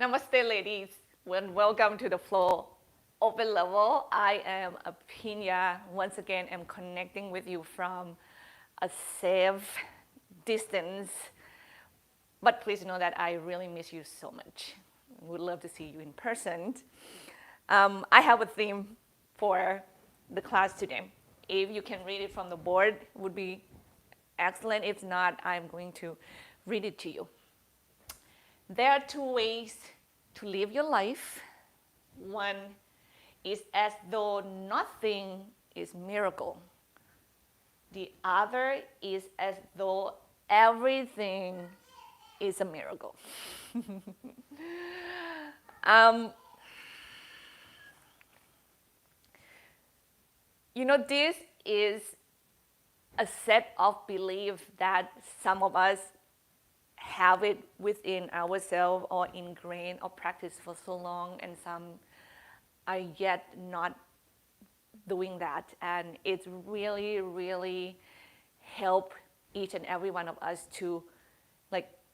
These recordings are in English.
Namaste, ladies. Welcome to the Flow Open Level. I am Aphinya. Once again, I'm connecting with you from a safe distance. But please know that I really miss you so much. Would love to see you in person. I have a theme for the class today. If you can read it from the board, would be excellent. If not, I'm going to read it to you. There are two ways to live your life. One is as though nothing is miracle. The other is as though everything is a miracle. This is a set of beliefs that some of us have it within ourselves or ingrained or practiced for so long, and some are yet not doing that. And it's really, really help each and every one of us to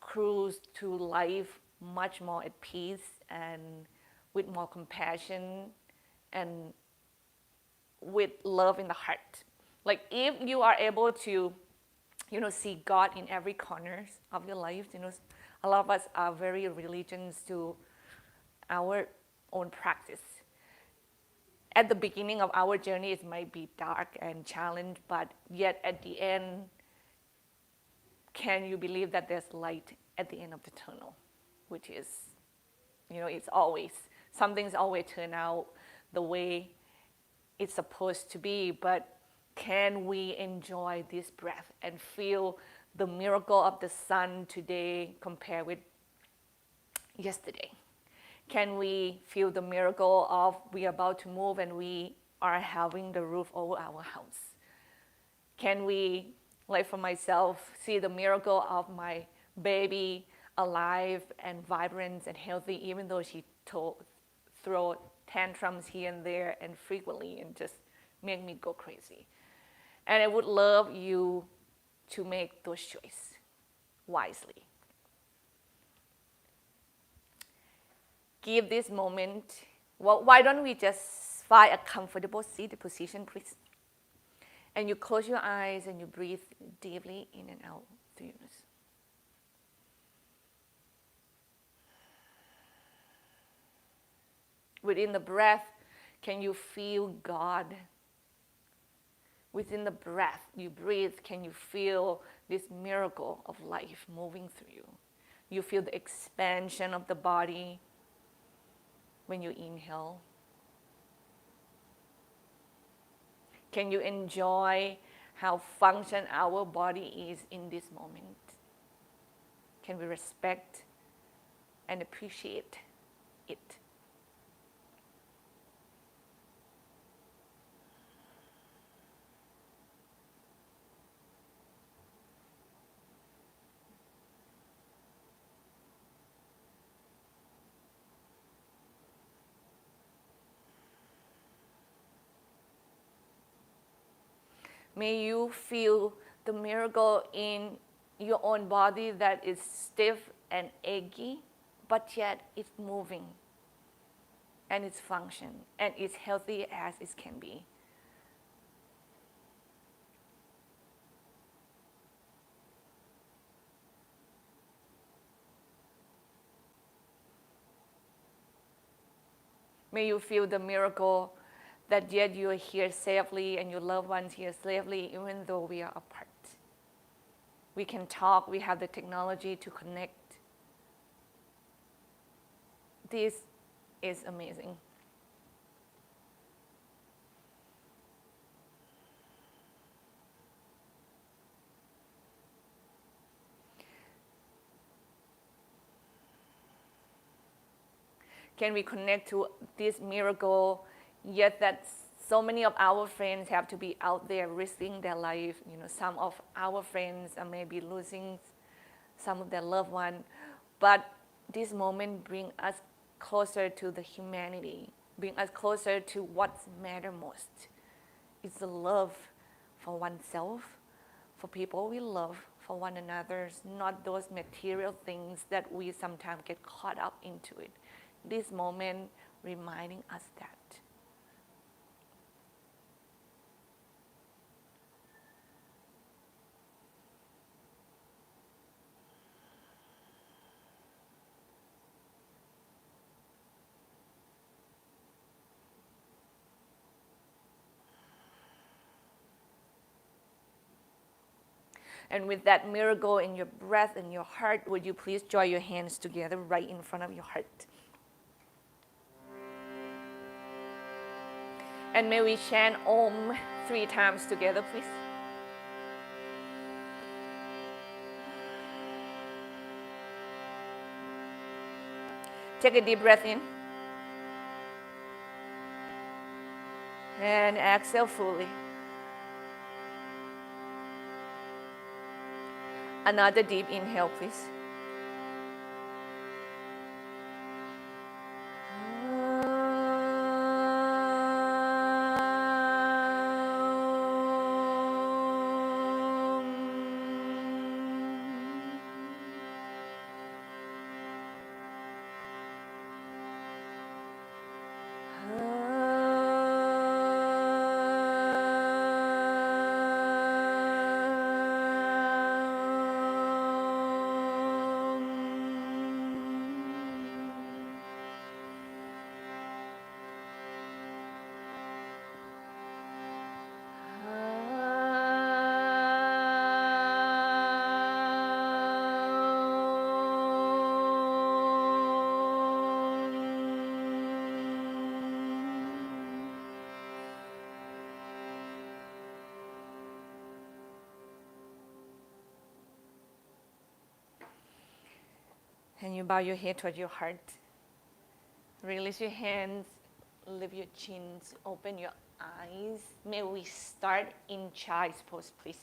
cruise to life much more at peace and with more compassion and with love in the heart. If you are able to see God in every corner of your life. A lot of us are very religious to our own practice. At the beginning of our journey, it might be dark and challenging, but yet at the end, can you believe that there's light at the end of the tunnel? Which is, it's always, some things always turn out the way it's supposed to be, but can we enjoy this breath and feel the miracle of the sun today compared with yesterday? Can we feel the miracle of we are about to move and we are having the roof over our house? Can we, like for myself, see the miracle of my baby alive and vibrant and healthy, even though she throw tantrums here and there and frequently and just make me go crazy? And I would love you to make those choices wisely. Give this moment, why don't we just find a comfortable seated position, please? And you close your eyes and you breathe deeply in and out through your nose. Within the breath, can you feel God? Within the breath you breathe, can you feel this miracle of life moving through you? You feel the expansion of the body when you inhale. Can you enjoy how function our body is in this moment? Can we respect and appreciate it? May you feel the miracle in your own body that is stiff and achy, but yet it's moving and it's function and it's healthy as it can be. May you feel the miracle that yet you are here safely and your loved ones here safely, even though we are apart. We can talk, we have the technology to connect. This is amazing. Can we connect to this miracle, yet that so many of our friends have to be out there risking their life? Some of our friends are maybe losing some of their loved one, but this moment brings us closer to the humanity, bring us closer to what matters most. It's the love for oneself, for people we love, for one another, not those material things that we sometimes get caught up into it. This moment reminding us that. And with that miracle in your breath and your heart, would you please join your hands together right in front of your heart? And may we chant Om 3 times together, please. Take a deep breath in. And exhale fully. Another deep inhale, please. And you bow your head toward your heart. Release your hands, lift your chins, open your eyes. May we start in child's pose, please.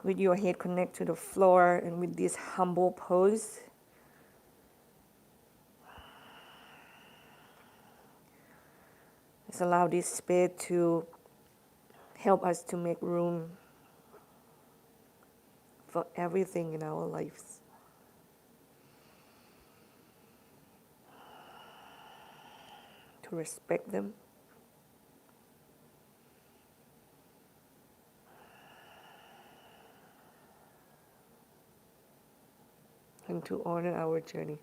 With your head connect to the floor and with this humble pose, let's allow this space to help us to make room for everything in our lives. To respect them. And to honor our journey.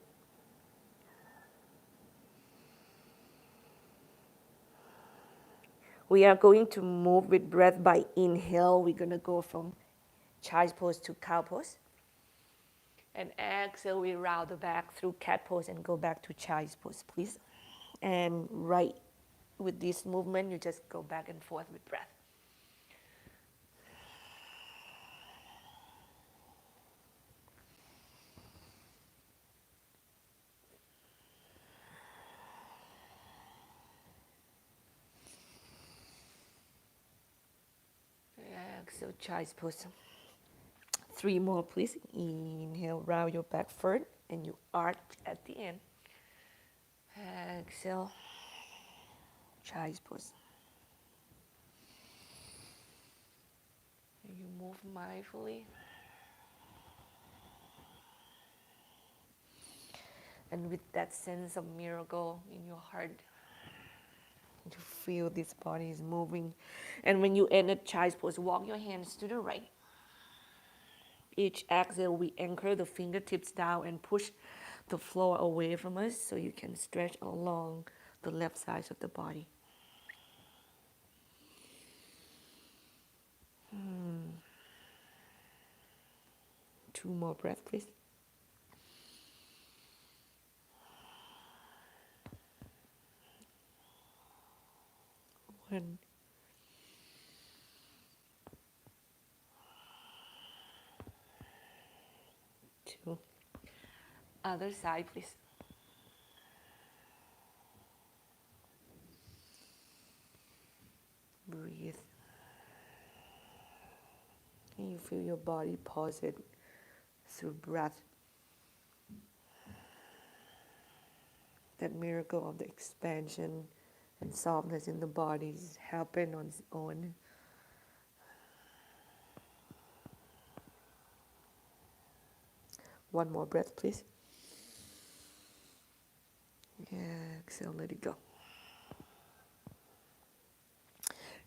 We are going to move with breath by inhale. We're going to go from child's pose to cow pose. And exhale, we round the back through cat pose and go back to child's pose, please. And right with this movement, you just go back and forth with breath. Exhale, child's pose. 3 more, please. Inhale, round your back forward, and you arch at the end. Exhale, child's pose. And you move mindfully. And with that sense of miracle in your heart, you feel this body is moving. And when you enter child's pose, walk your hands to the right. Each exhale, we anchor the fingertips down and push the floor away from us so you can stretch along the left side of the body. Two more breaths, please. One. Two. Other side, please. Breathe. And you feel your body pause it through breath. that miracle of the expansion and softness in the body happen on its own. One more breath, please. Yeah, exhale, let it go.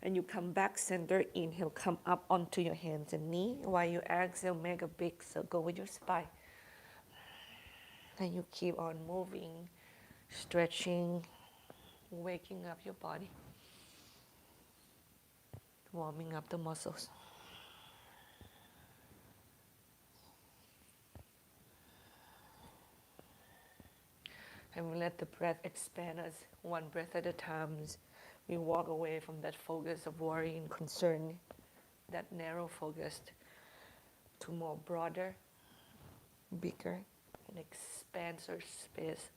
And you come back center, inhale, come up onto your hands and knee. While you exhale, make a big circle with your spine. And you keep on moving, stretching, waking up your body, warming up the muscles. And we let the breath expand us one breath at a time. We walk away from that focus of worry and concern, that narrow focus, to more broader, bigger, and expansive space.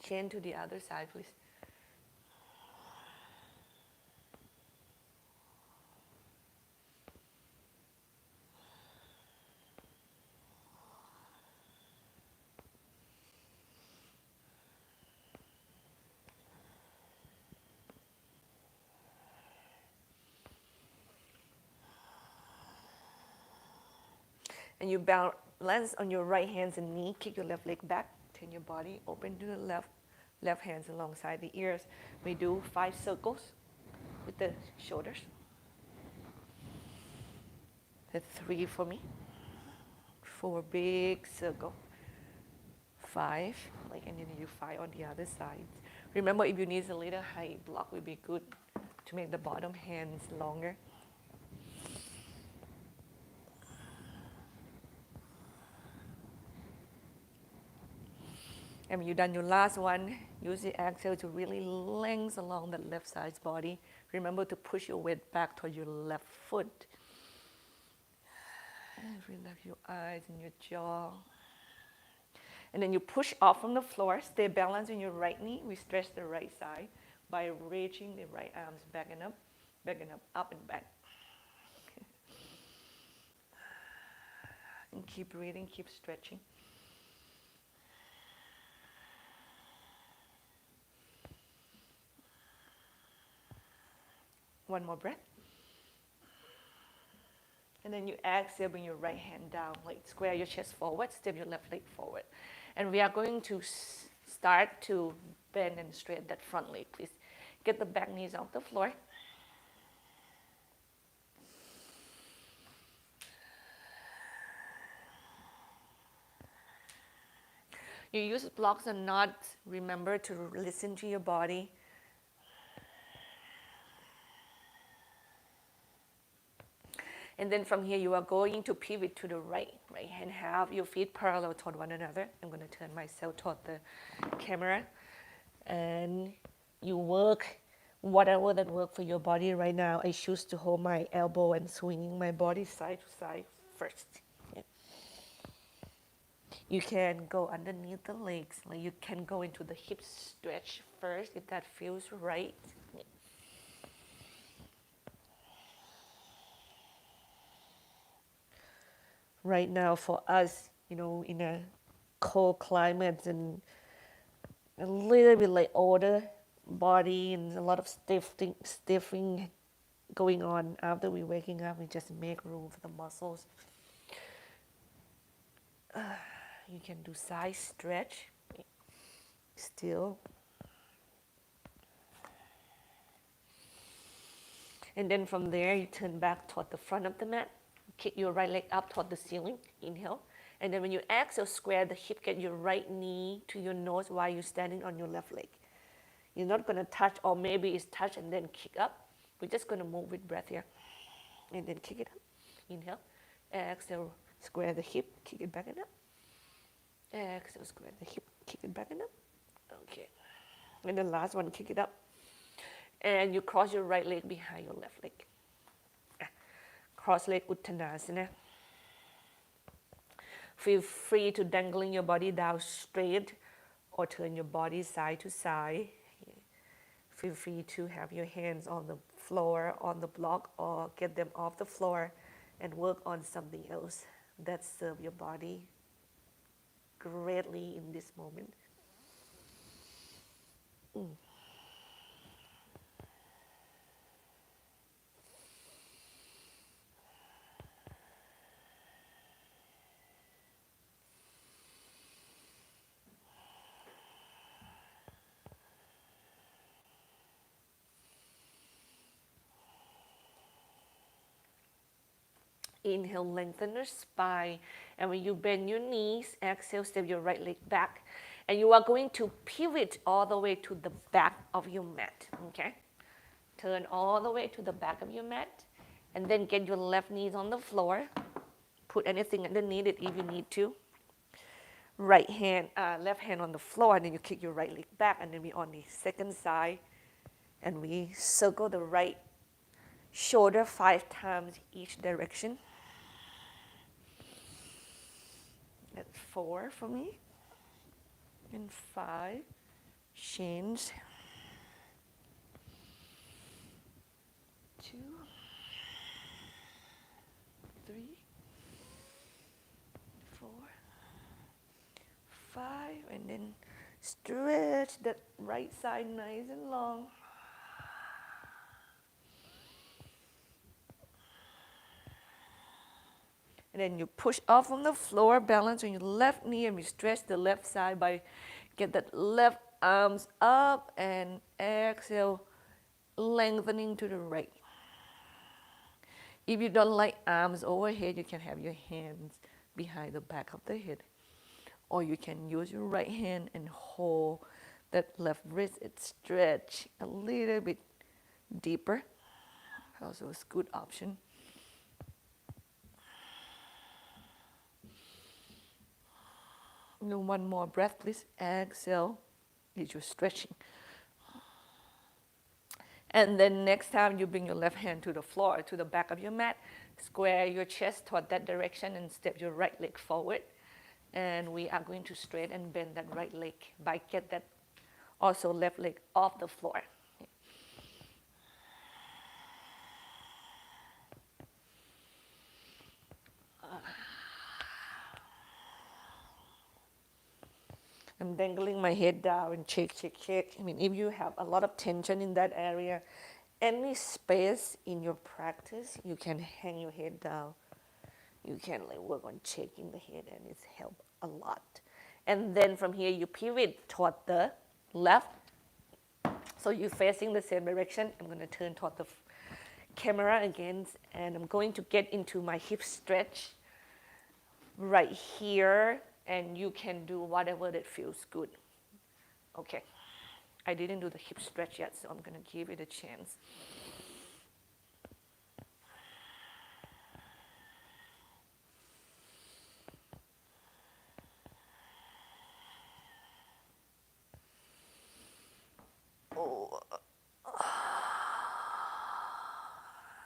Change to the other side, please. And you balance on your right hands and knee, kick your left leg back, turn your body, open to the left hands alongside the ears. We do 5 circles with the shoulders. That's 3 for me. 4 big circle. 5, and then you 5 on the other side. Remember, if you need a little height block, would be good to make the bottom hands longer. And when you've done your last one, use the exhale to really lengthen along the left side's body. Remember to push your weight back toward your left foot. And relax your eyes and your jaw. And then you push off from the floor. Stay balanced in your right knee. We stretch the right side by reaching the right arms back and up, up and back. And keep breathing, keep stretching. One more breath. And then you exhale, bring your right hand down, square your chest forward, step your left leg forward. And we are going to start to bend and straighten that front leg. Please get the back knees off the floor. You use blocks or not, remember to listen to your body. And then from here, you are going to pivot to the right hand. Have your feet parallel toward one another. I'm going to turn myself toward the camera. And you work whatever that works for your body right now. I choose to hold my elbow and swinging my body side to side first. Yeah. You can go underneath the legs. You can go into the hip stretch first if that feels right. Yeah. Right now for us, in a cold climate and a little bit older body and a lot of stiffing going on after we're waking up, we just make room for the muscles. You can do side stretch still. And then from there, you turn back toward the front of the mat. Kick your right leg up toward the ceiling. Inhale. And then when you exhale, square the hip, get your right knee to your nose while you're standing on your left leg. You're not going to touch, or maybe it's touch and then kick up. We're just going to move with breath here. And then kick it up. Inhale. Exhale, square the hip, kick it back and up. Exhale, square the hip, kick it back and up. Okay. And the last one, kick it up. And you cross your right leg behind your left leg. Cross leg Uttanasana. Feel free to dangling your body down straight or turn your body side to side. Feel free to have your hands on the floor on the block, or get them off the floor and work on something else that serve your body greatly in this moment. Inhale, lengthen your spine. And when you bend your knees, exhale, step your right leg back. And you are going to pivot all the way to the back of your mat. Okay? Turn all the way to the back of your mat. And then get your left knees on the floor. Put anything underneath it if you need to. Left hand on the floor. And then you kick your right leg back. And then we're on the second side. And we circle the right shoulder 5 times each direction. That's 4 for me. And 5. Change. 2. 3. 4. 5. And then stretch that right side nice and long. And then you push off from the floor, balance on your left knee, and we stretch the left side by get that left arms up and exhale, lengthening to the right. If you don't like arms overhead, you can have your hands behind the back of the head. Or you can use your right hand and hold that left wrist. It stretch a little bit deeper. Also a good option. And one more breath, please. Exhale. Is your stretching. And then next time you bring your left hand to the floor, to the back of your mat, square your chest toward that direction and step your right leg forward. And we are going to straighten and bend that right leg by get that also left leg off the floor. I'm dangling my head down and shake. I mean, if you have a lot of tension in that area, any space in your practice, you can hang your head down. You can work on shaking the head, and it's helped a lot. And then from here, you pivot toward the left. So you're facing the same direction. I'm going to turn toward the camera again, and I'm going to get into my hip stretch right here. And you can do whatever that feels good. Okay. I didn't do the hip stretch yet, so I'm going to give it a chance. Oh.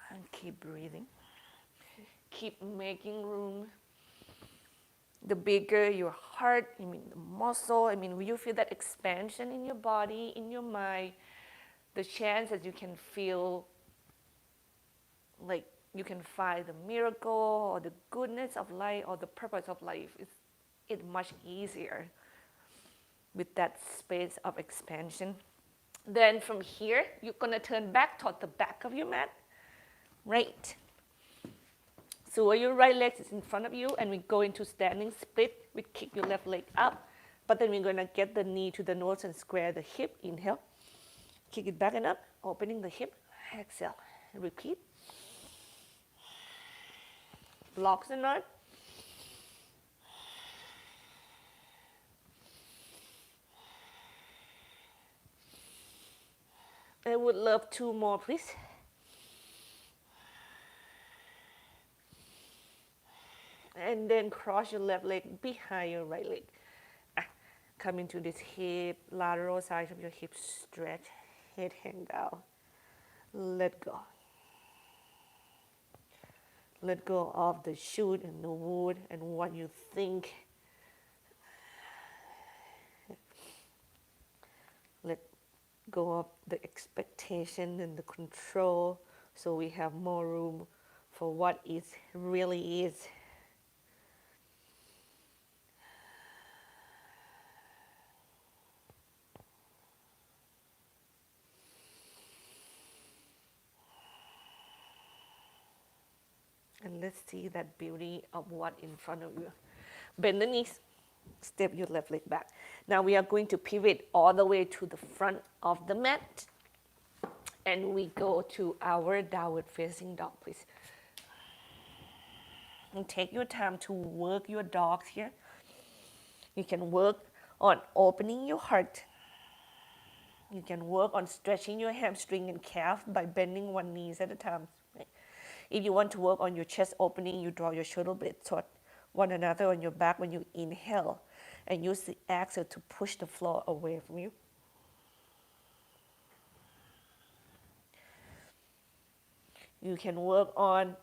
And keep breathing. Keep making room. The bigger your heart, the muscle, when you feel that expansion in your body, in your mind, the chance that you can feel like you can find the miracle or the goodness of life or the purpose of life, it's much easier with that space of expansion. Then from here, you're going to turn back toward the back of your mat, right? So your right leg is in front of you, and we go into standing split. We kick your left leg up, but then we're going to get the knee to the nose and square the hip. Inhale. Kick it back and up, opening the hip. Exhale. Repeat. Blocks the knot. I would love 2 more, please. And then cross your left leg behind your right leg. Come into this hip, lateral side of your hip stretch. Head hang down. Let go. Let go of the shoot and the wood and what you think. Let go of the expectation and the control, so we have more room for what is really is. And let's see that beauty of what in front of you. Bend the knees, step your left leg back. Now we are going to pivot all the way to the front of the mat. And we go to our downward facing dog, please. And take your time to work your dogs here. You can work on opening your heart. You can work on stretching your hamstring and calf by bending one knee at a time. If you want to work on your chest opening, you draw your shoulder blades toward one another on your back when you inhale, and use the exhale to push the floor away from you. You can work on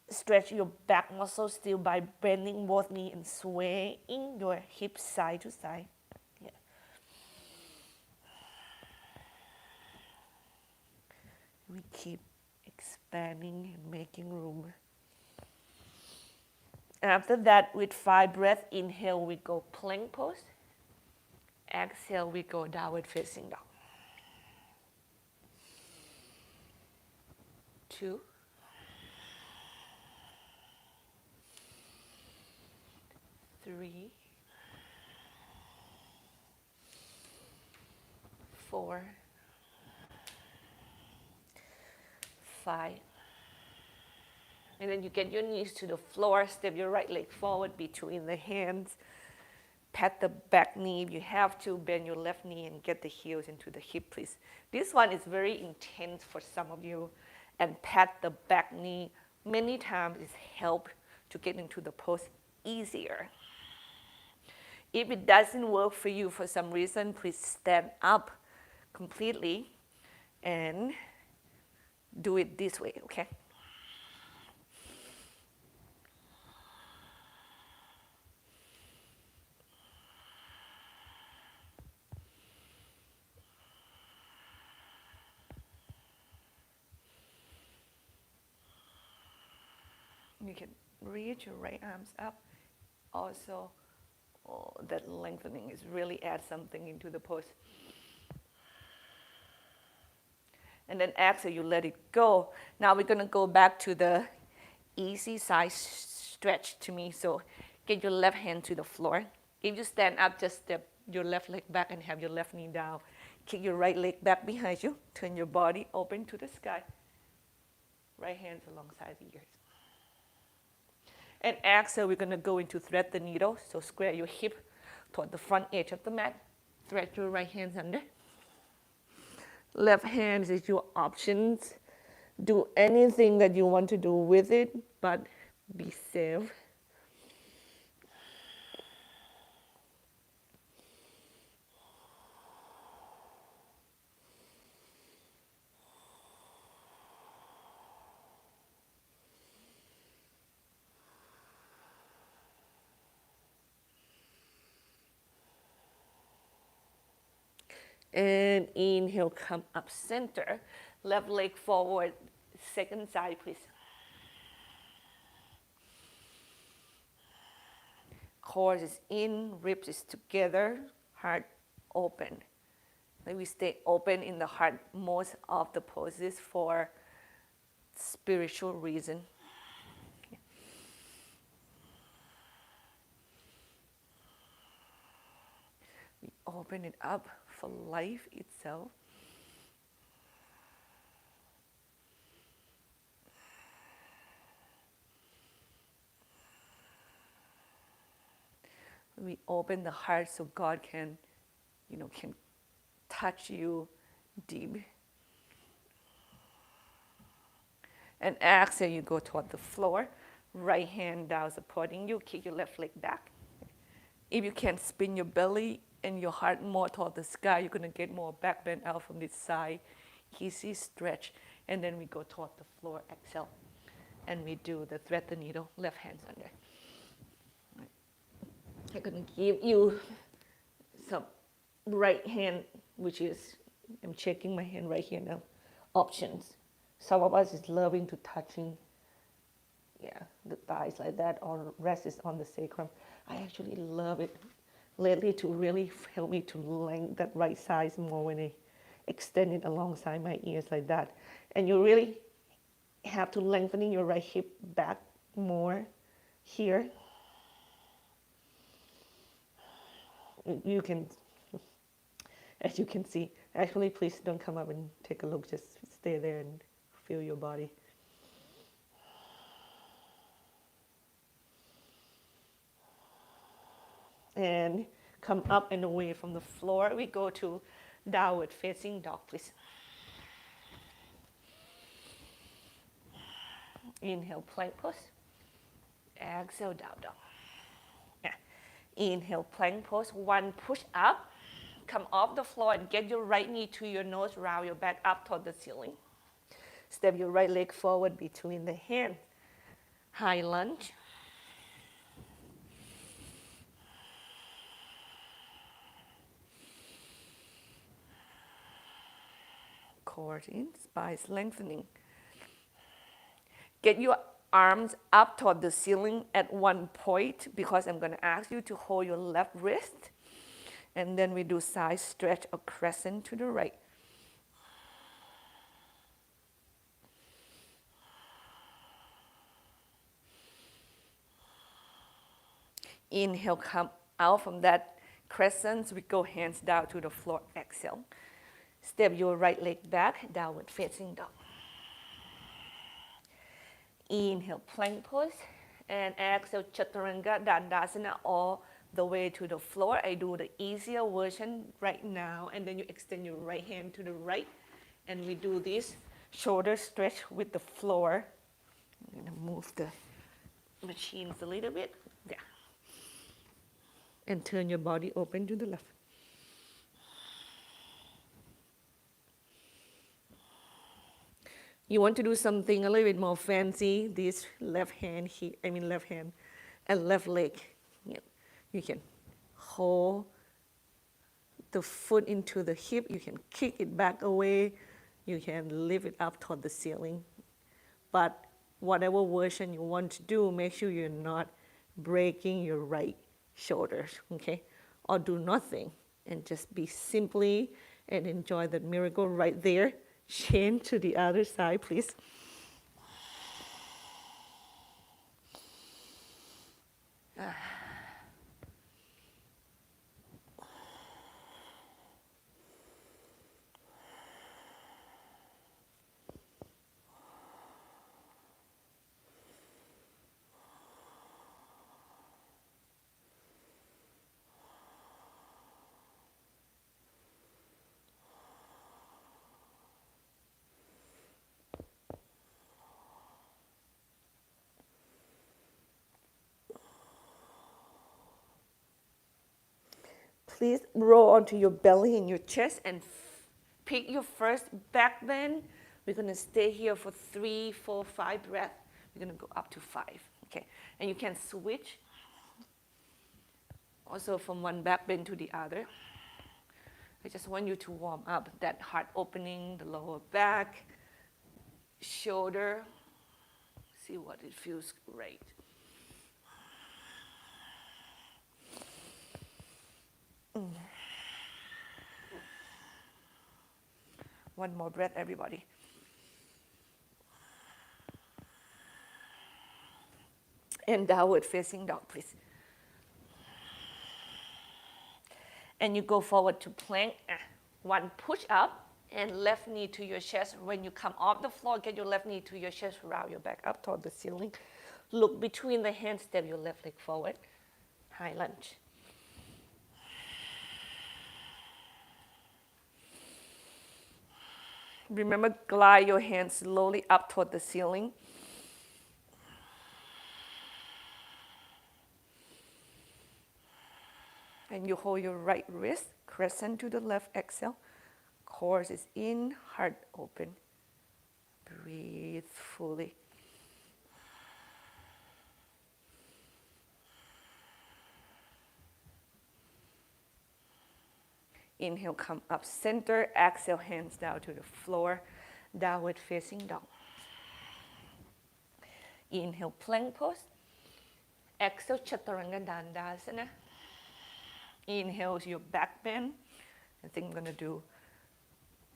stretch your back muscles still by bending both knees and swaying your hips side to side. Yeah. We keep expanding and making room. After that, with 5 breaths, inhale, we go plank pose. Exhale, we go downward facing dog. 2, 3, 4, 5. And then you get your knees to the floor, step your right leg forward between the hands. Pat the back knee if you have to, bend your left knee and get the heels into the hip, please. This one is very intense for some of you. And pat the back knee many times is help to get into the pose easier. If it doesn't work for you for some reason, please stand up completely and do it this way, okay? You can reach your right arms up. Also, that lengthening is really adds something into the pose. And then exhale, you let it go. Now we're going to go back to the easy side stretch to me. So get your left hand to the floor. If you stand up, just step your left leg back and have your left knee down. Kick your right leg back behind you. Turn your body open to the sky. Right hands alongside the ears. And exhale, we're going to go into thread the needle. So square your hip toward the front edge of the mat. Thread your right hands under. Left hand is your options. Do anything that you want to do with it, but be safe. And inhale, come up center. Left leg forward, second side, please. Core is in, ribs is together, heart open. We stay open in the heart most of the poses for spiritual reason. We open it up for life itself. We open the heart so God can touch you deep. And exhale, you go toward the floor. Right hand down supporting you. Kick your left leg back. If you can spin your belly and your heart more toward the sky, you're going to get more back bend out from this side. Easy stretch. And then we go toward the floor. Exhale. And we do the thread the needle. Left hands under. I'm going to give you some right hand, which is I'm checking my hand right here now. Options. Some of us is loving to touching, yeah, the thighs like that, or rest is on the sacrum. I actually love it lately to really help me to lengthen that right side more when I extend it alongside my ears like that. And you really have to lengthening your right hip back more here. You can, as you can see, actually please don't come up and take a look, just stay there and feel your body. And come up and away from the floor. We go to downward facing dog, please. Inhale, plank pose. Exhale, down dog. Yeah. Inhale, plank pose. One push up. Come off the floor and get your right knee to your nose. Round your back up toward the ceiling. Step your right leg forward between the hands. High lunge. Core in, spine lengthening. Get your arms up toward the ceiling at one point, because I'm going to ask you to hold your left wrist. And then we do side stretch or crescent to the right. Inhale, come out from that crescent. We go hands down to the floor. Exhale. Step your right leg back, downward facing dog. Inhale, plank pose. And exhale, Chaturanga Dandasana all the way to the floor. I do the easier version right now. And then you extend your right hand to the right. And we do this shoulder stretch with the floor. I'm going to move the machines a little bit. Yeah. And turn your body open to the left. You want to do something a little bit more fancy, this left hand here, left hand and left leg. You can hold the foot into the hip, you can kick it back away, you can lift it up toward the ceiling. But whatever version you want to do, make sure you're not breaking your right shoulders, okay? Or do nothing and just be simply and enjoy that miracle right there. Change to the other side, please. Please roll onto your belly and your chest and pick your first back bend. We're going to stay here for 3, 4, 5 breaths. We're going to go up to 5. Okay, and you can switch also from one back bend to the other. I just want you to warm up that heart opening, the lower back, shoulder. See what it feels great. One more breath, everybody. And downward facing dog, please. And you go forward to plank. One push up and left knee to your chest. When you come off the floor, get your left knee to your chest, round your back up toward the ceiling. Look between the hands, step your left leg forward. High lunge. Remember, glide your hands slowly up toward the ceiling. And you hold your right wrist, crescent to the left, exhale. Core is in, heart open. Breathe fully. Inhale, come up center. Exhale, hands down to the floor. Downward facing dog. Inhale, plank pose. Exhale, Chaturanga Dandasana. Inhale, your back bend. I think I'm going to do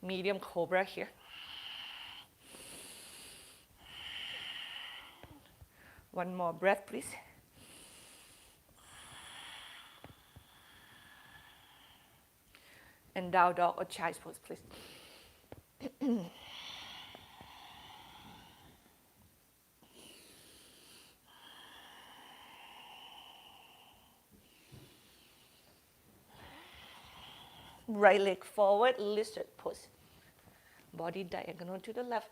medium cobra here. One more breath, please. And down dog or child's pose, please. Right leg forward, lizard pose. Body diagonal to the left.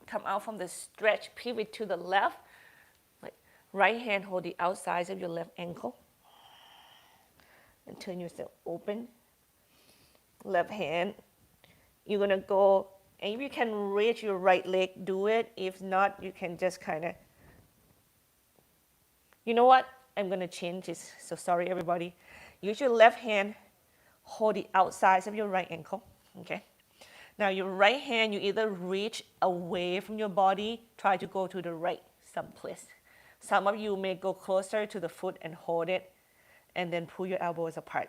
Come out from the stretch, pivot to the left. Like right hand hold the outside of your left ankle. And turn yourself open. Left hand. You're gonna go, and if you can raise your right leg, do it. If not, you can just kind of, you know what? I'm gonna change this. So sorry, everybody. Use your left hand, hold the outside of your right ankle. Okay. Now your right hand, you either reach away from your body, try to go to the right someplace. Some of you may go closer to the foot and hold it, and then pull your elbows apart.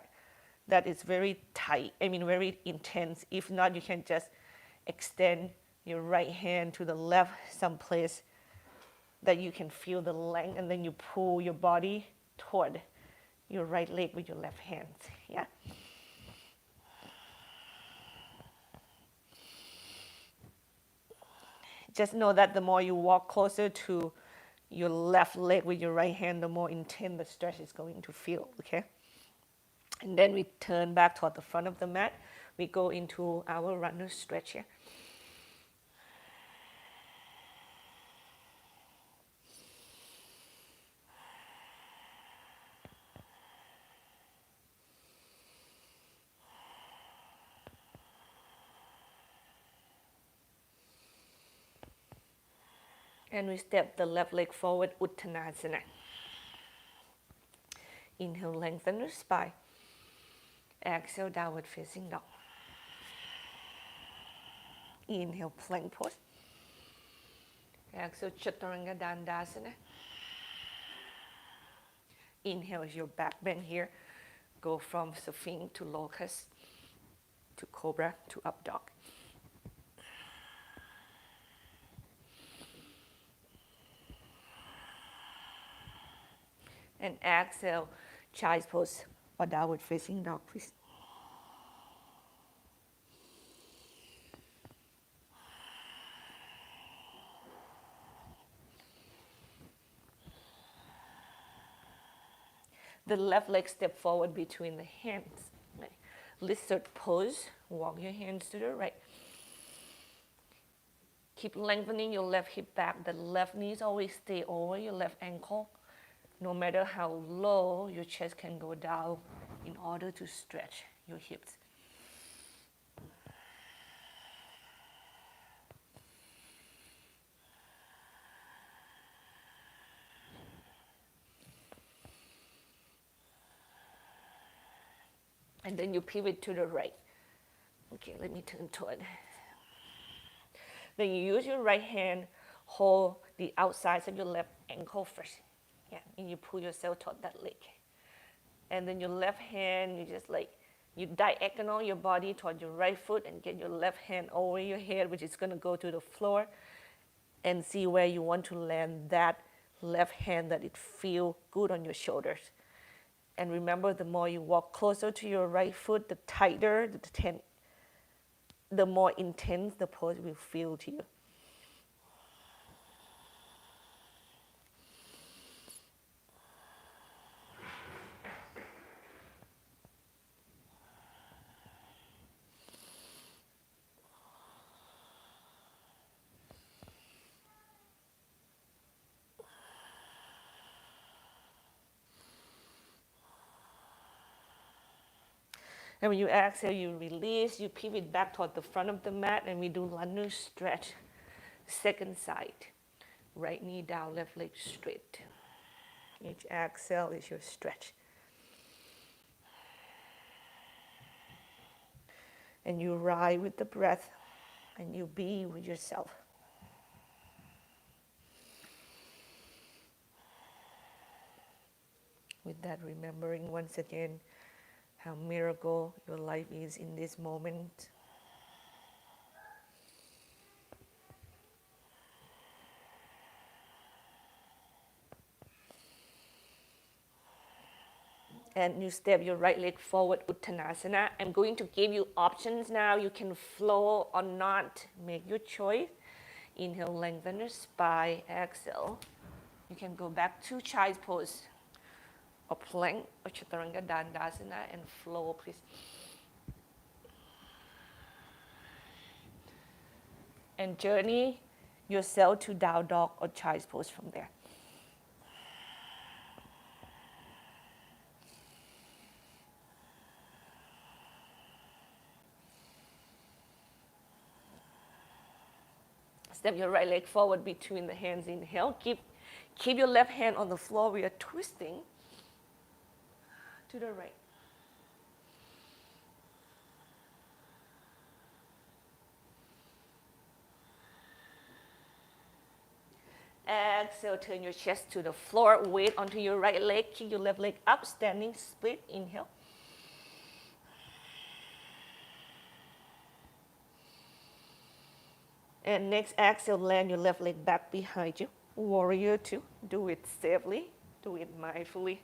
That is very tight, very intense. If not, you can just extend your right hand to the left someplace that you can feel the length, and then you pull your body toward your right leg with your left hand. Yeah. Just know that the more you walk closer to your left leg with your right hand, the more intense the stretch is going to feel, okay? And then we turn back toward the front of the mat. We go into our runner stretch here. And we step the left leg forward, Uttanasana. Inhale, lengthen the spine. Exhale, downward facing dog. Inhale, plank pose. Exhale, Chaturanga Dandasana. Inhale is your back bend here. Go from Sphinx to Locust to Cobra to Up Dog. And exhale, child's pose or downward facing dog, please. The left leg step forward between the hands. Right. Lizard pose, walk your hands to the right. Keep lengthening your left hip back. The left knees always stay over your left ankle. No matter how low, your chest can go down in order to stretch your hips. And then you pivot to the right. Okay, let me turn toward. Then you use your right hand, hold the outside of your left ankle first. Yeah, and you pull yourself toward that leg. And then your left hand, you diagonal your body toward your right foot and get your left hand over your head, which is gonna go to the floor, and see where you want to land that left hand that it feel good on your shoulders. And remember, the more you walk closer to your right foot, the tighter, the more intense the pose will feel to you. And when you exhale, you release, you pivot back toward the front of the mat, and we do lunge stretch. Second side. Right knee down, left leg straight. Each exhale is your stretch. And you ride with the breath, and you be with yourself. With that, remembering once again how miracle your life is in this moment. And you step your right leg forward, Uttanasana. I'm going to give you options now. You can flow or not. Make your choice. Inhale, lengthen your spine. Exhale. You can go back to child's pose or plank or Chaturanga Dandasana and flow, please. And journey yourself to down dog or child's pose from there. Step your right leg forward between the hands. Inhale. Keep your left hand on the floor. We are twisting to the right. Exhale, turn your chest to the floor. Weight onto your right leg. Kick your left leg up. Standing split. Inhale. And next exhale, land your left leg back behind you. Warrior two. Do it safely. Do it mindfully.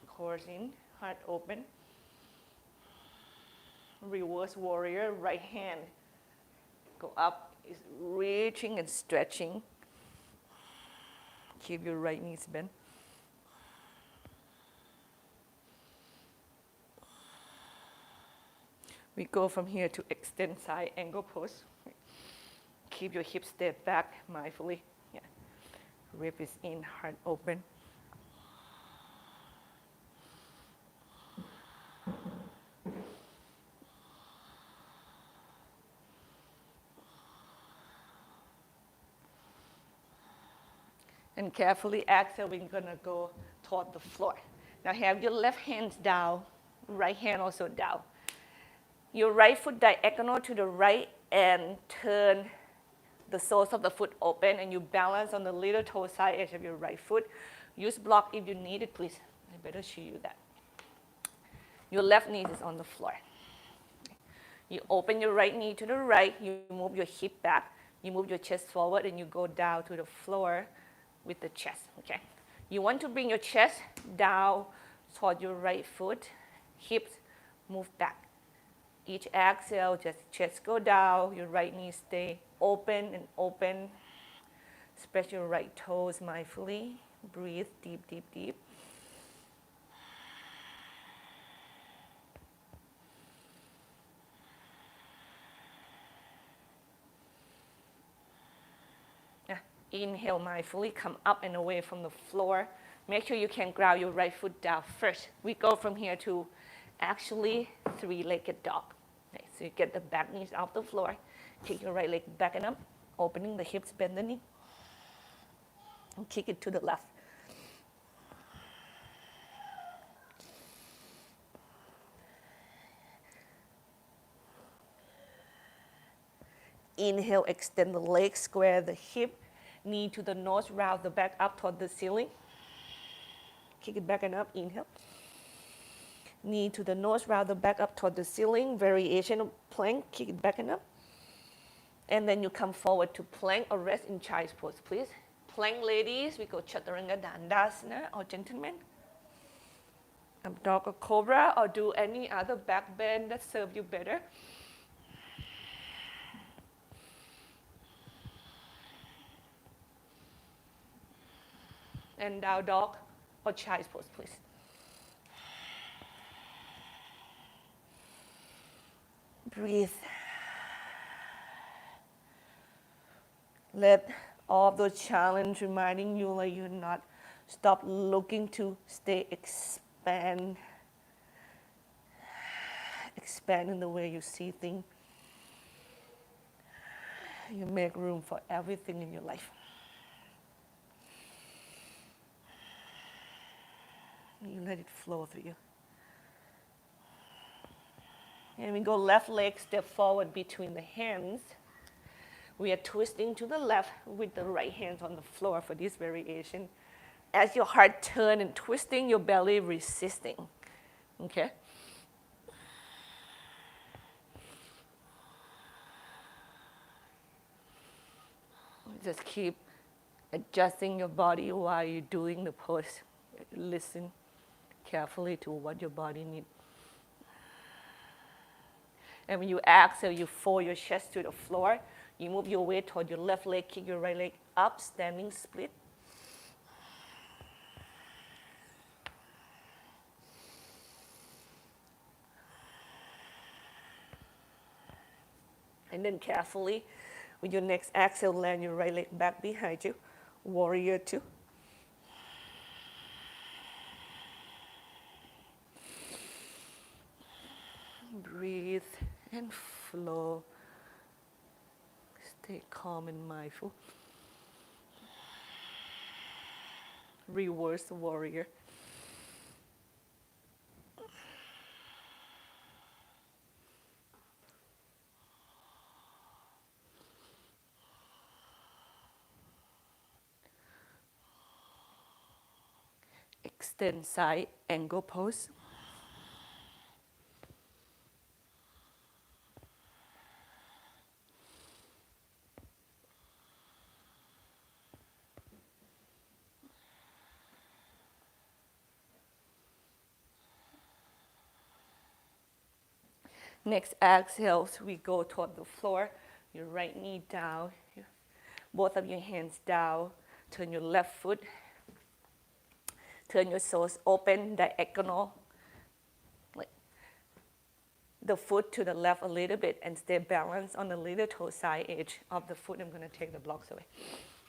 Core in, heart open. Reverse warrior, right hand. Go up, is reaching and stretching. Keep your right knees bent. We go from here to extend side angle pose. Keep your hips step back mindfully. Yeah. Rib is in, heart open. And carefully exhale, we're gonna go toward the floor. Now have your left hand down, right hand also down. Your right foot diagonal to the right and turn the soles of the foot open, and you balance on the little toe side edge of your right foot. Use block if you need it, please. I better show you that. Your left knee is on the floor. You open your right knee to the right, you move your hip back, you move your chest forward, and you go down to the floor with the chest, okay? You want to bring your chest down toward your right foot, hips move back. Each exhale, just chest go down, your right knee stay open and open. Spread your right toes mindfully. Breathe deep, deep, deep. Inhale mindfully, come up and away from the floor. Make sure you can ground your right foot down first. We go from here to actually three-legged dog. Okay, so you get the back knees off the floor. Kick your right leg back and up, opening the hips, bend the knee. And kick it to the left. Inhale, extend the legs, square the hip, knee to the nose, round the back up toward the ceiling. Kick it back and up, inhale. Knee to the nose, round the back up toward the ceiling. Variation of plank, kick it back and up. And then you come forward to plank or rest in child's pose, please. Plank, ladies, we go Chaturanga Dandasana, or gentlemen. Dog or cobra, or do any other back bend that serves you better. And down dog or child's pose, please. Breathe. Let all of those challenges reminding you like you're not, stop looking to stay expand in the way you see things. You make room for everything in your life. You let it flow through you. And we go left leg, step forward between the hands. We are twisting to the left with the right hands on the floor for this variation. As your heart turns and twisting, your belly resisting. Okay? Just keep adjusting your body while you're doing the pose. Listen carefully to what your body needs. And when you exhale, you fold your chest to the floor. You move your weight toward your left leg, kick your right leg up, standing split. And then carefully, with your next exhale, land your right leg back behind you. Warrior two. Breathe and flow. Stay calm and mindful. Reverse warrior. Extend side angle pose. Next exhale, we go toward the floor. Your right knee down, both of your hands down. Turn your left foot. Turn your soles open, diagonal. Like the foot to the left a little bit and stay balanced on the little toe side edge of the foot. I'm going to take the blocks away.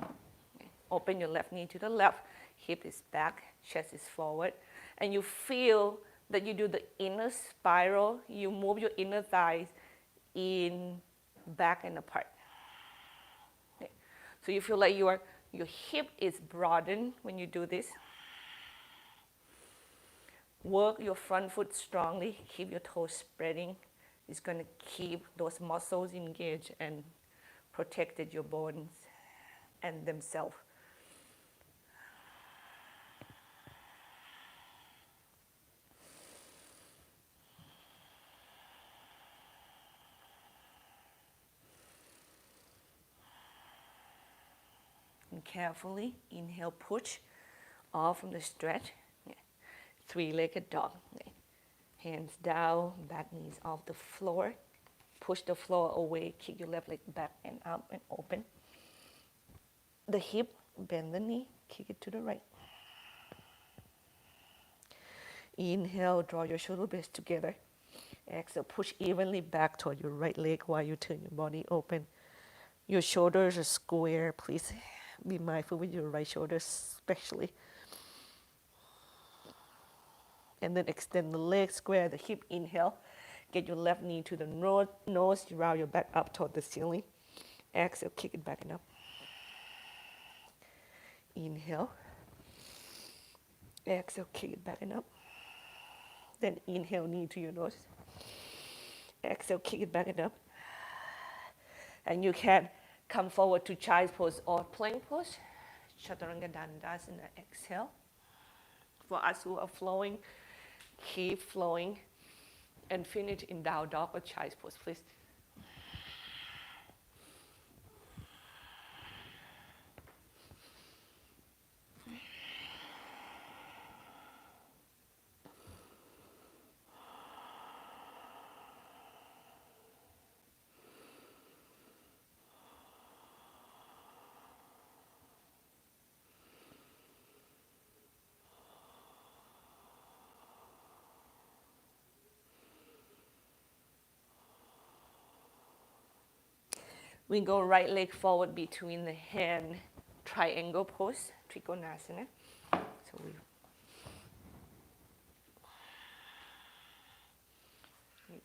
Okay. Open your left knee to the left. Hip is back, chest is forward. And you feel that you do the inner spiral. You move your inner thighs in, back, and apart. Okay. So you feel like your hip is broadened when you do this. Work your front foot strongly. Keep your toes spreading. It's going to keep those muscles engaged and protected your bones and themselves. And carefully inhale, push off from the stretch. Three-legged dog. Hands down, back knees off the floor. Push the floor away, kick your left leg back and up and open. The hip, bend the knee, kick it to the right. Inhale, draw your shoulder blades together. Exhale, push evenly back toward your right leg while you turn your body open. Your shoulders are square. Please be mindful with your right shoulder especially. And then extend the legs, square the hip, inhale. Get your left knee to the nose, round your back up toward the ceiling. Exhale, kick it back and up. Inhale. Exhale, kick it back and up. Then inhale, knee to your nose. Exhale, kick it back and up. And you can come forward to child's pose or plank pose. Chaturanga Dandasana, exhale. For us who are flowing, keep flowing and finish in down dog or child's pose, please. We go right leg forward between the hand. triangle pose, Trikonasana. So we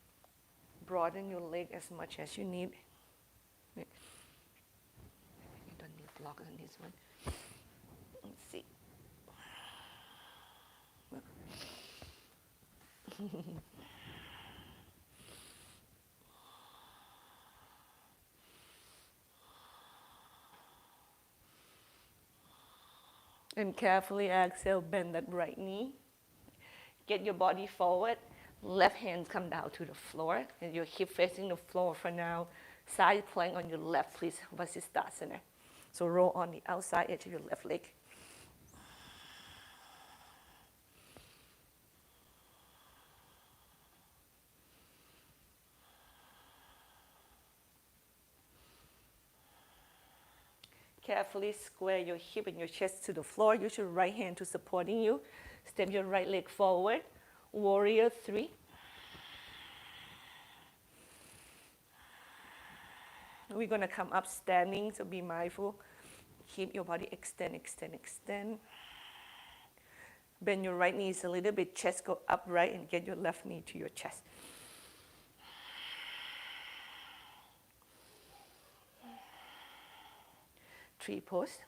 broaden your leg as much as you need. You don't need block on this one. Let's see. And carefully exhale, bend that right knee. Get your body forward. Left hand come down to the floor, and your hip facing the floor for now. Side plank on your left, please. Vasisthasana. So roll on the outside edge of your left leg. Carefully square your hip and your chest to the floor. Use your right hand to supporting you. Step your right leg forward. Warrior 3. We're going to come up standing, so be mindful. Keep your body extend, extend, extend. Bend your right knees a little bit. Chest go upright and get your left knee to your chest. Tree pose.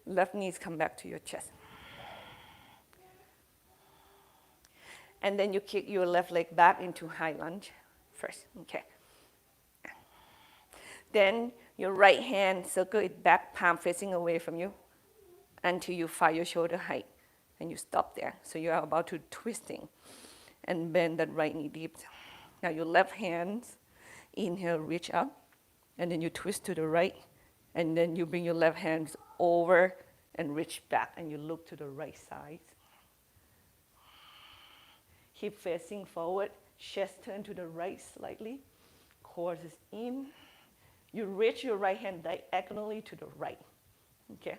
Left knees come back to your chest. And then you kick your left leg back into high lunge first, okay? Then your right hand, circle it back, palm facing away from you until you find your shoulder height. And you stop there. So you are about to twisting and bend that right knee deep. Now your left hand, inhale, reach up, and then you twist to the right, and then you bring your left hands over and reach back, and you look to the right side. Hip facing forward, chest turn to the right slightly, core is in. You reach your right hand diagonally to the right, okay?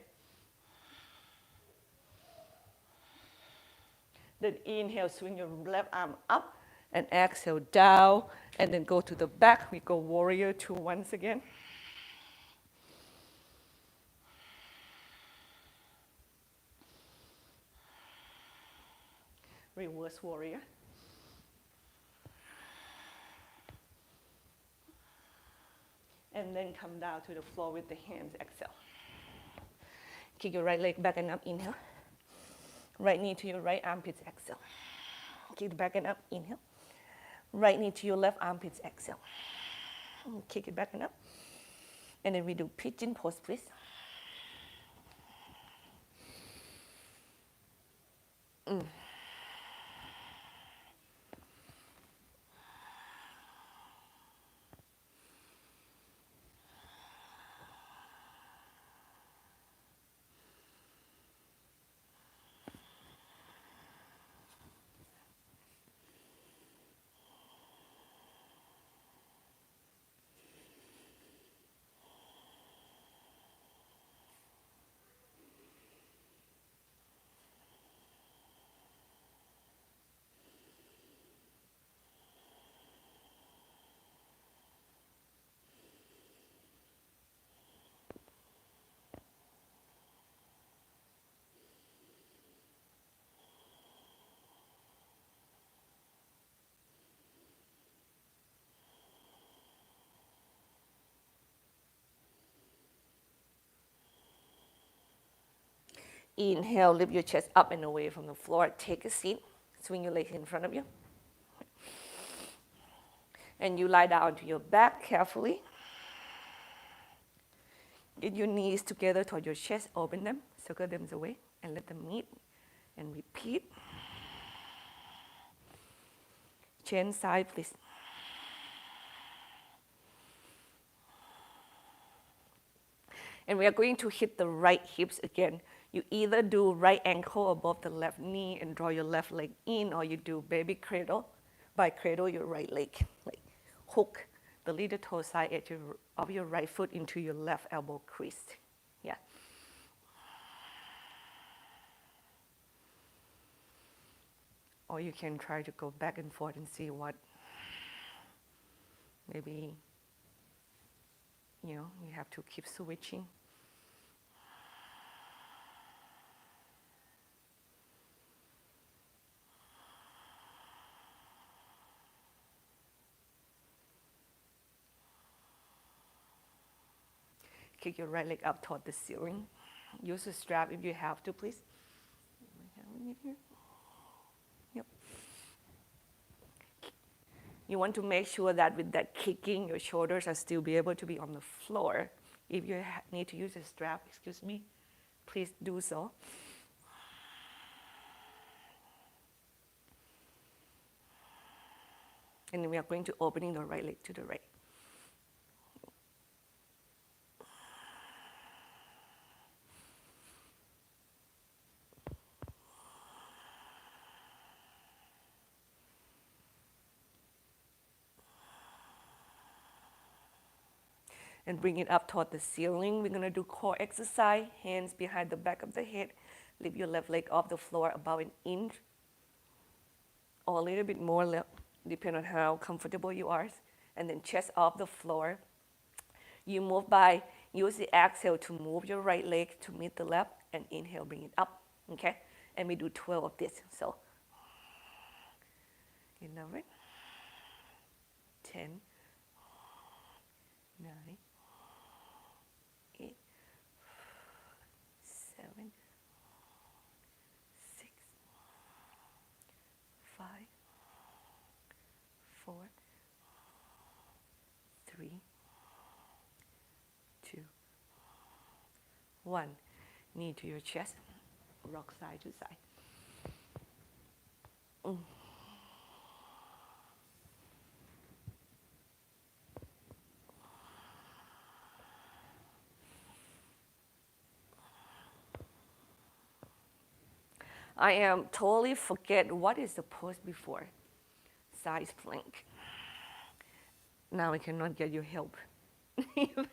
Then inhale, swing your left arm up, and exhale down, and then go to the back. We go warrior 2 once again. Reverse warrior. And then come down to the floor with the hands, exhale. Kick your right leg back and up, inhale. Right knee to your right armpits, exhale. Kick it back and up, inhale. Right knee to your left armpits, exhale. Kick it back and up. And then we do pigeon pose, please. Inhale, lift your chest up and away from the floor. Take a seat. Swing your legs in front of you. And you lie down to your back carefully. Get your knees together toward your chest. Open them. Circle them away and let them meet. And repeat. Change side, please. And we are going to hit the right hips again. You either do right ankle above the left knee and draw your left leg in, or you do baby cradle. By cradle your right leg, like hook the little toe side edge of your right foot into your left elbow crease. Yeah. Or you can try to go back and forth and see what maybe, you have to keep switching. Kick your right leg up toward the ceiling. Use a strap if you have to, please. Yep. You want to make sure that with that kicking, your shoulders are still be able to be on the floor. If you need to use a strap, excuse me, please do so. And then we are going to opening the right leg to the right. And bring it up toward the ceiling. We're going to do core exercise, hands behind the back of the head. Lift your left leg off the floor about an inch or a little bit more, depending on how comfortable you are. And then chest off the floor. You move by, use the exhale to move your right leg to meet the left, and inhale, bring it up, okay? And we do 12 of this, so 11, 10, 9, 8, 7, 6, 5, 4, 3, 2, 1. Knee to your chest, rock side to side. I am totally forget what is the pose before. Side plank. Now I cannot get your help either.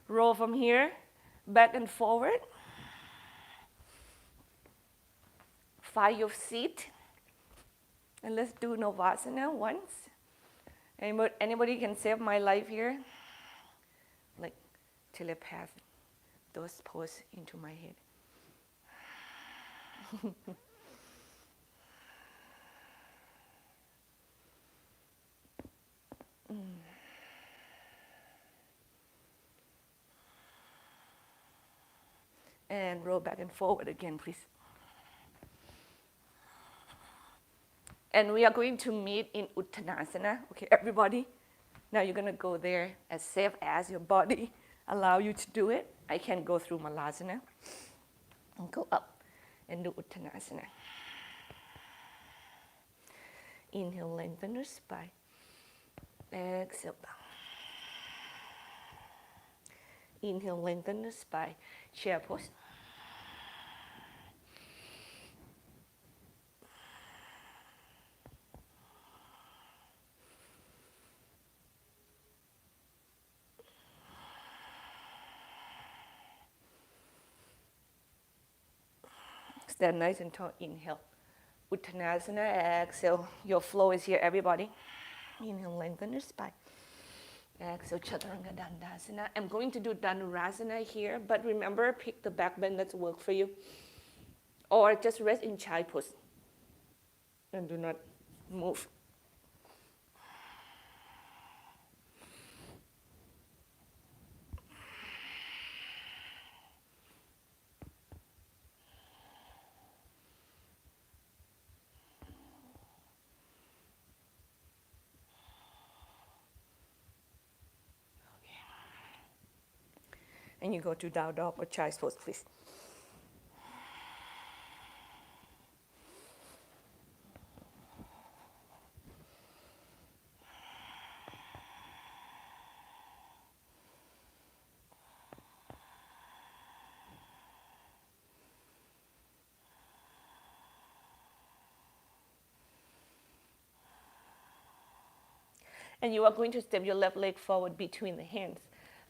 Roll from here, back and forward. Find your seat. And let's do Navasana once. Anybody can save my life here? Like telepath those poses into my head. And roll back and forward again, please. And we are going to meet in Uttanasana. Okay, everybody? Now you're going to go there as safe as your body allow you to do it. I can go through Malasana and go up and do Uttanasana. Inhale, lengthen your spine. Exhale, down. Inhale, lengthen the spine. Chair pose. Stand nice and tall. Inhale. Uttanasana. Exhale. Your flow is here, everybody. Inhale, lengthen your spine. Exhale, Chaturanga Dandasana. I'm going to do Dhanurasana here, but remember, pick the back bend that's work for you. Or just rest in Chai pose. And do not move. And you go to down dog or child's pose, please. And you are going to step your left leg forward between the hands.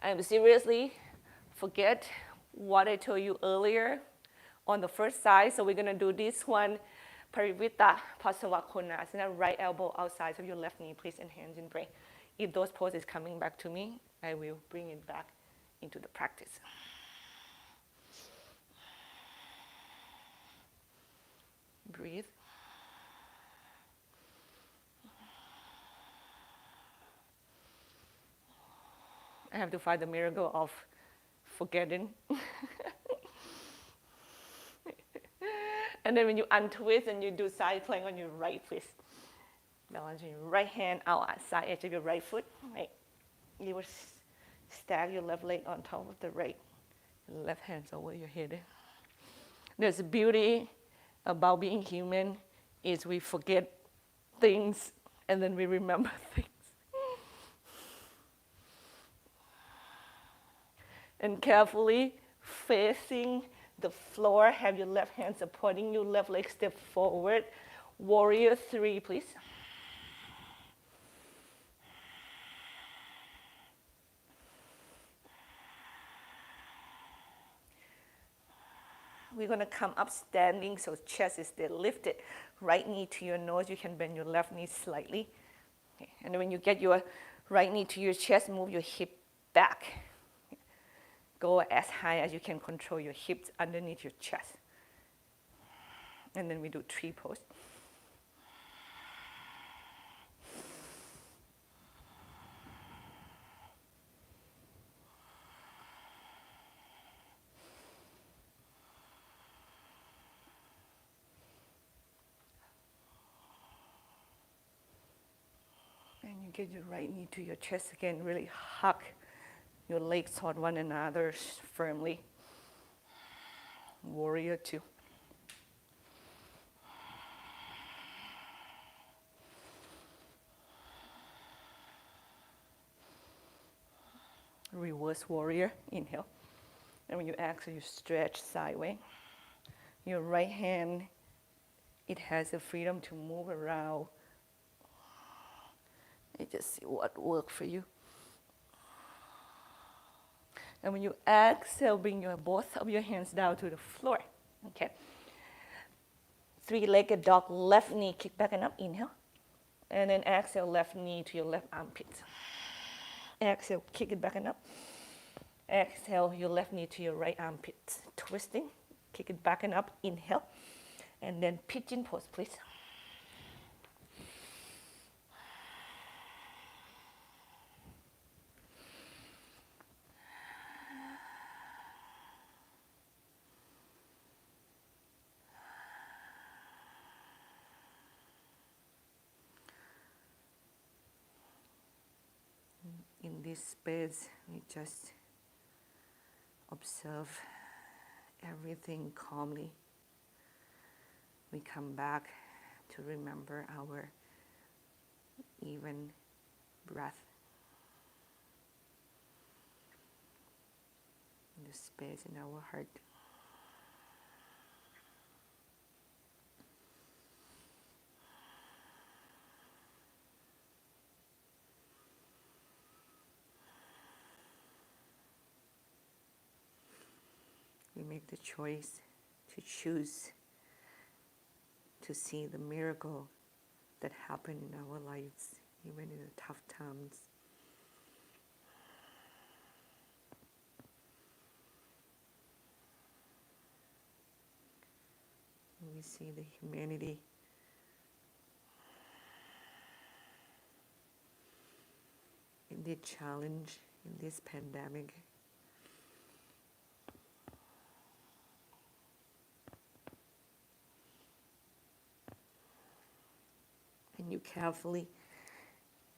And seriously, forget what I told you earlier on the first side. So we're going to do this one, Parivrtta Pasavakonasana, right elbow outside of your left knee, please, and hands in prayer. If those poses coming back to me, I will bring it back into the practice. Breathe. I have to find the miracle of forgetting. And then when you untwist and you do side plank on your right, please. Balance your right hand out at side edge of your right foot. Right. You will stack your left leg on top of the right. Left hand's over your head. There's a beauty about being human is we forget things and then we remember things. And carefully facing the floor, have your left hand supporting your left leg, step forward. Warrior 3, please. We're going to come up standing, so chest is still lifted. Right knee to your nose. You can bend your left knee slightly. Okay. And then when you get your right knee to your chest, move your hip back. Go as high as you can control your hips underneath your chest. And then we do tree pose. And you get your right knee to your chest again, really hug your legs toward one another firmly. Warrior 2. Reverse warrior, inhale. And when you exhale, you stretch sideways. Your right hand, it has the freedom to move around. You just see what works for you. And when you exhale, bring both of your hands down to the floor. Okay. Three-legged dog, left knee kick back and up, inhale. And then exhale, left knee to your left armpit. Exhale, kick it back and up. Exhale, your left knee to your right armpit. Twisting, kick it back and up, inhale. And then pigeon pose, please. In this space, we just observe everything calmly. We come back to remember our even breath. The space in our heart. We make the choice to choose to see the miracle that happened in our lives, even in the tough times. We see the humanity in the challenge, in this pandemic. And you carefully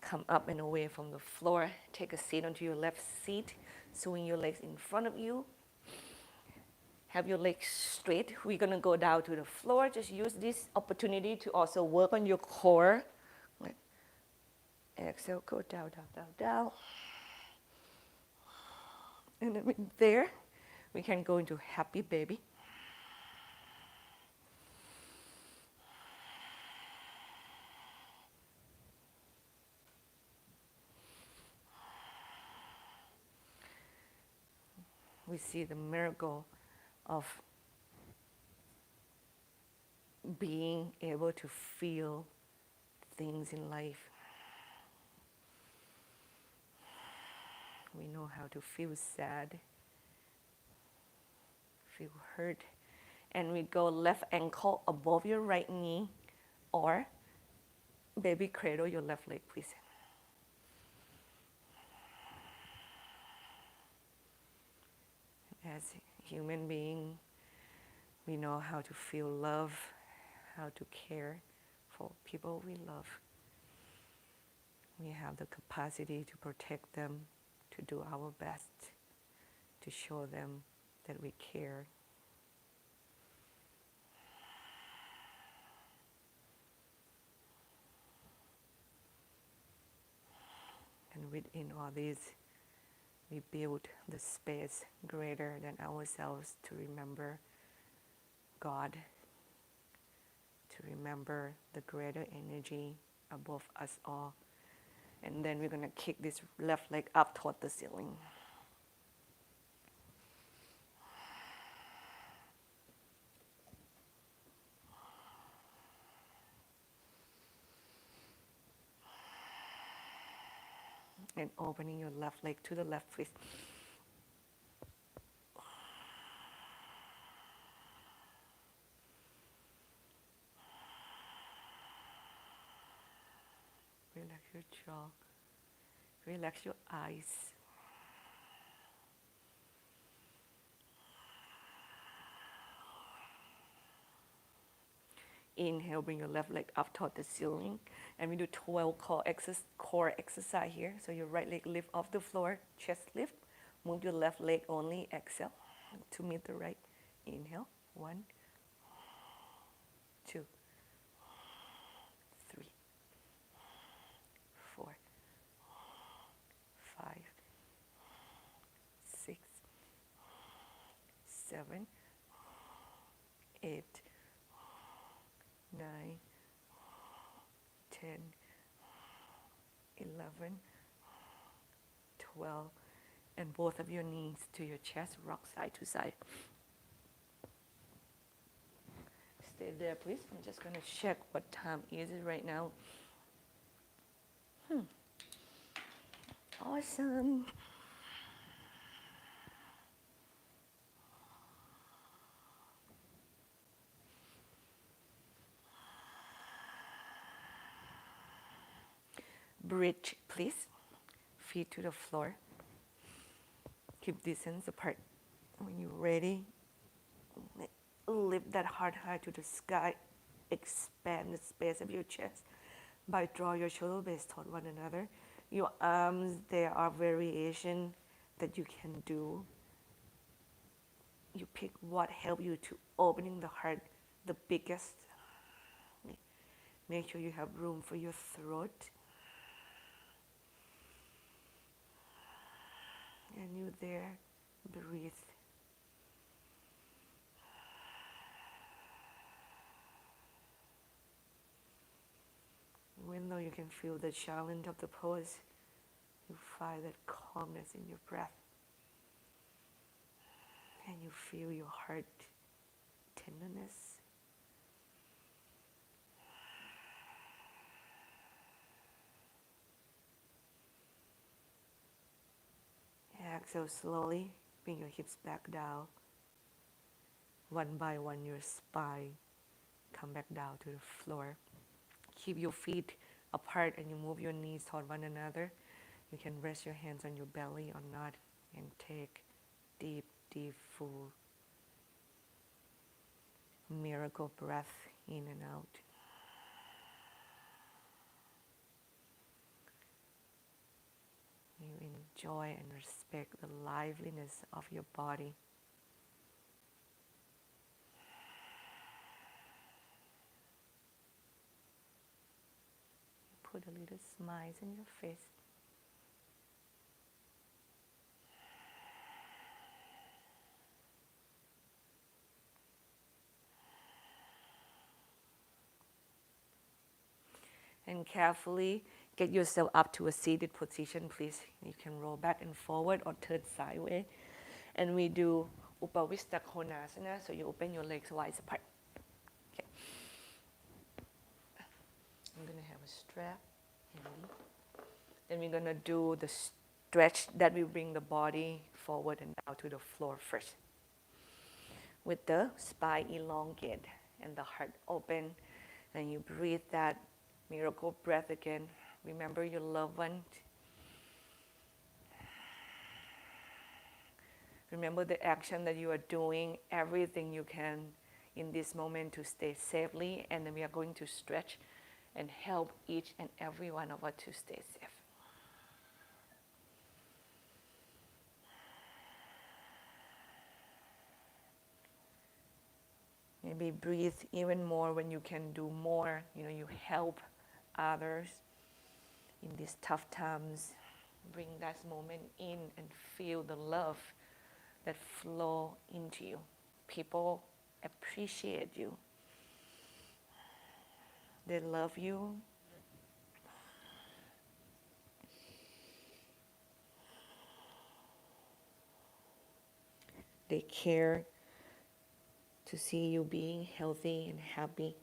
come up and away from the floor. Take a seat onto your left seat. Swing your legs in front of you. Have your legs straight. We're going to go down to the floor. Just use this opportunity to also work on your core. Exhale, go down, down, down, down. And then there, we can go into happy baby. we see the miracle of being able to feel things in life. We know how to feel sad, feel hurt, and we go left ankle above your right knee, or baby cradle your left leg, please. As human being, we know how to feel love, how to care for people we love. We have the capacity to protect them, to do our best, to show them that we care. And within all these, we build the space greater than ourselves to remember God, to remember the greater energy above us all. And then we're going to kick this left leg up toward the ceiling. And opening your left leg to the left, please. Relax your jaw. Relax your eyes. Inhale, bring your left leg up toward the ceiling. And we do 12 core exercise here. So your right leg lift off the floor, chest lift. Move your left leg only, exhale to meet the right. Inhale, 1, 2, 3, 4, 5, 6, 7, 8, 9, 10, 11, 12, and both of your knees to your chest, rock side to side. Stay there, please. I'm just going to check what time is it right now. Awesome. Bridge, please. Feet to the floor. Keep distance apart. When you're ready, lift that heart high to the sky. Expand the space of your chest by draw your shoulder blades toward one another. Your arms, there are variations that you can do. You pick what helps you to opening the heart the biggest. Make sure you have room for your throat. And you there, breathe. Even though you can feel the challenge of the pose, you find that calmness in your breath. And you feel your heart tenderness. Exhale slowly, bring your hips back down. One by one, your spine come back down to the floor. Keep your feet apart and you move your knees toward one another. You can rest your hands on your belly or not and take deep, deep, full miracle breath in and out. You enjoy and respect the liveliness of your body. Put a little smile in your face. And carefully get yourself up to a seated position, please. You can roll back and forward or turn sideways. And we do Upavista Konasana, so you open your legs wide apart. Okay. I'm going to have a strap handy. Then we're going to do the stretch that will bring the body forward and down to the floor first. With the spine elongate and the heart open, and you breathe that miracle breath again. Remember your loved one. Remember the action that you are doing, everything you can in this moment to stay safely, and then we are going to stretch and help each and every one of us to stay safe. Maybe breathe even more when you can do more. You help others in these tough times. Bring that moment in and feel the love that flow into you. People appreciate you. They love you. They care to see you being healthy and happy.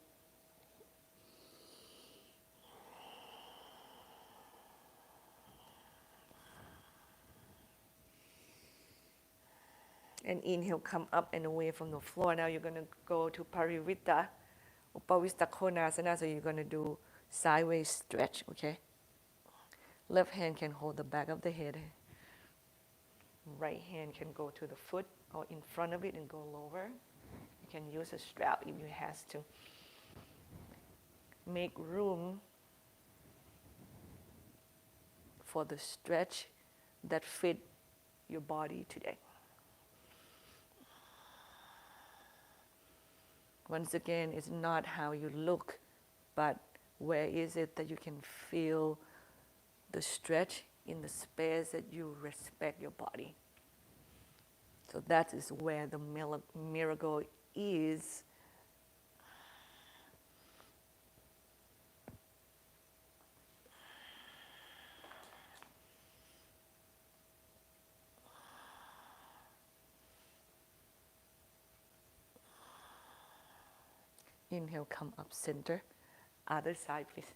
And inhale, come up and away from the floor. Now you're going to go to Parivritta, Upavista Konasana. So you're going to do sideways stretch, okay? Left hand can hold the back of the head. Right hand can go to the foot or in front of it and go lower. You can use a strap if you have to. Make room for the stretch that fit your body today. Once again, it's not how you look, but where is it that you can feel the stretch in the space that you respect your body. So that is where the miracle is. Inhale, come up center. Other side, please.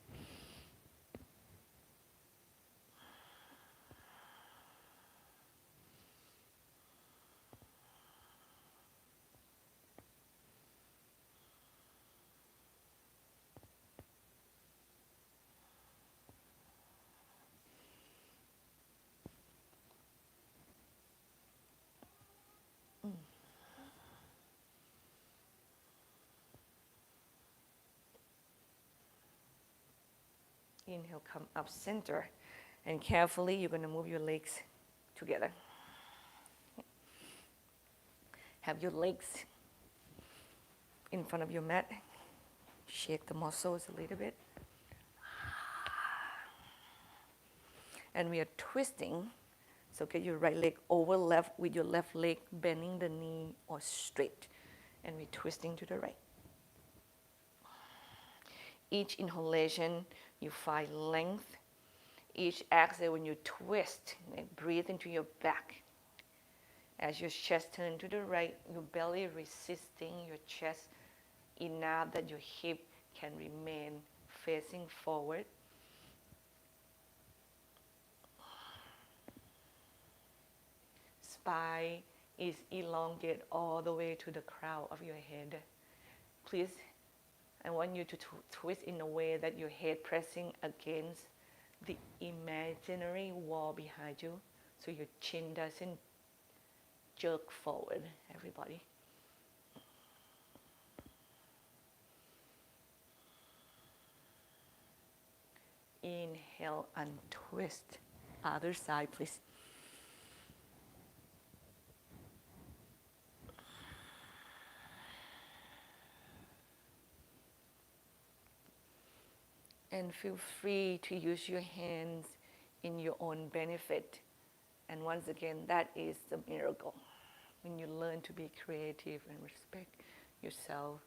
Inhale, come up center. And carefully, you're going to move your legs together. Have your legs in front of your mat. Shake the muscles a little bit. And we are twisting. So get your right leg over left with your left leg bending the knee or straight. And we're twisting to the right. Each inhalation, you find length. Each exhale, when you twist, breathe into your back. As your chest turns to the right, your belly resisting your chest enough that your hip can remain facing forward. Spine is elongated all the way to the crown of your head. Please, I want you to twist in a way that your head pressing against the imaginary wall behind you, so your chin doesn't jerk forward, everybody. Inhale and twist. Other side, please. And feel free to use your hands in your own benefit. And once again, that is the miracle. When you learn to be creative and respect yourself,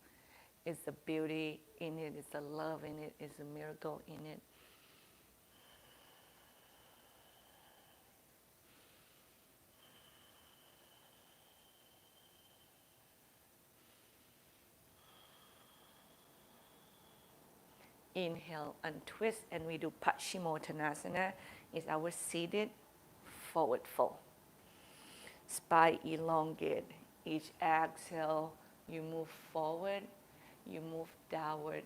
it's the beauty in it, it's the love in it, it's the miracle in it. Inhale, untwist, and we do Paschimottanasana. It's our seated forward fold. Spine elongate. Each exhale, you move forward, you move downward.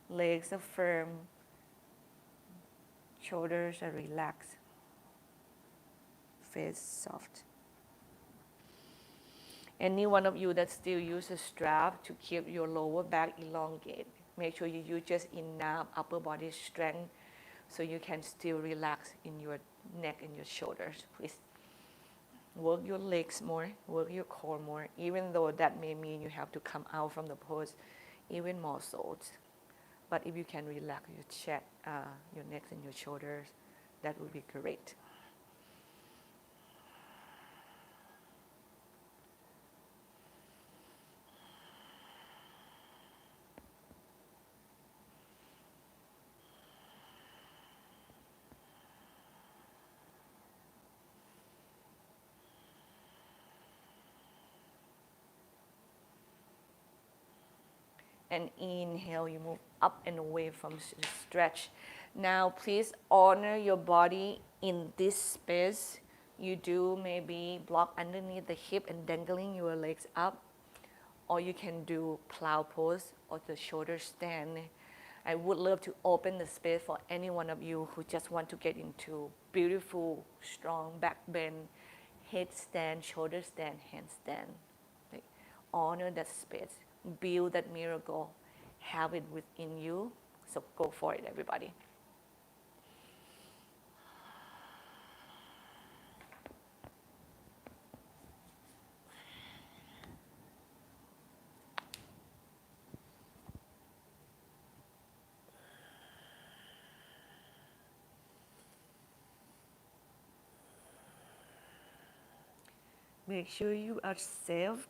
Legs are firm, shoulders are relaxed, face soft. Any one of you that still use a strap to keep your lower back elongate, make sure you use just enough upper body strength so you can still relax in your neck and your shoulders. Please work your legs more, work your core more, even though that may mean you have to come out from the pose even more so. But if you can relax your chest, your neck and your shoulders, that would be great. And inhale, you move up and away from the stretch. Now, please honor your body in this space. You do maybe block underneath the hip and dangling your legs up, or you can do plow pose or the shoulder stand. I would love to open the space for any one of you who just want to get into beautiful, strong back bend, headstand, shoulder stand, handstand. Like, honor that space. Build that miracle, have it within you. So go for it, everybody. Make sure you are safe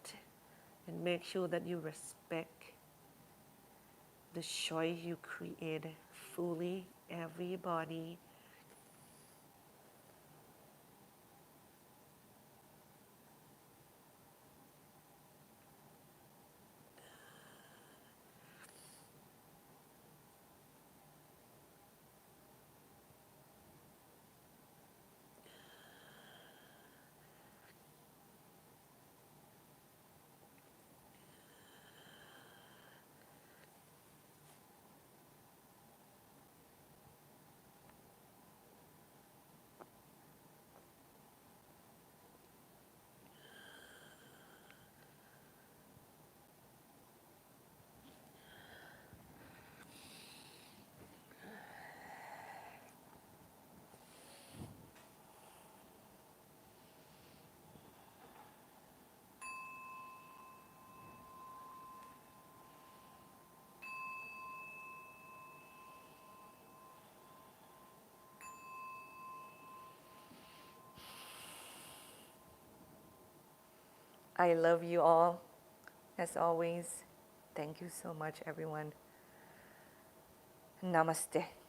and make sure that you respect the choice you create fully, everybody. I love you all. As always, thank you so much, everyone. Namaste.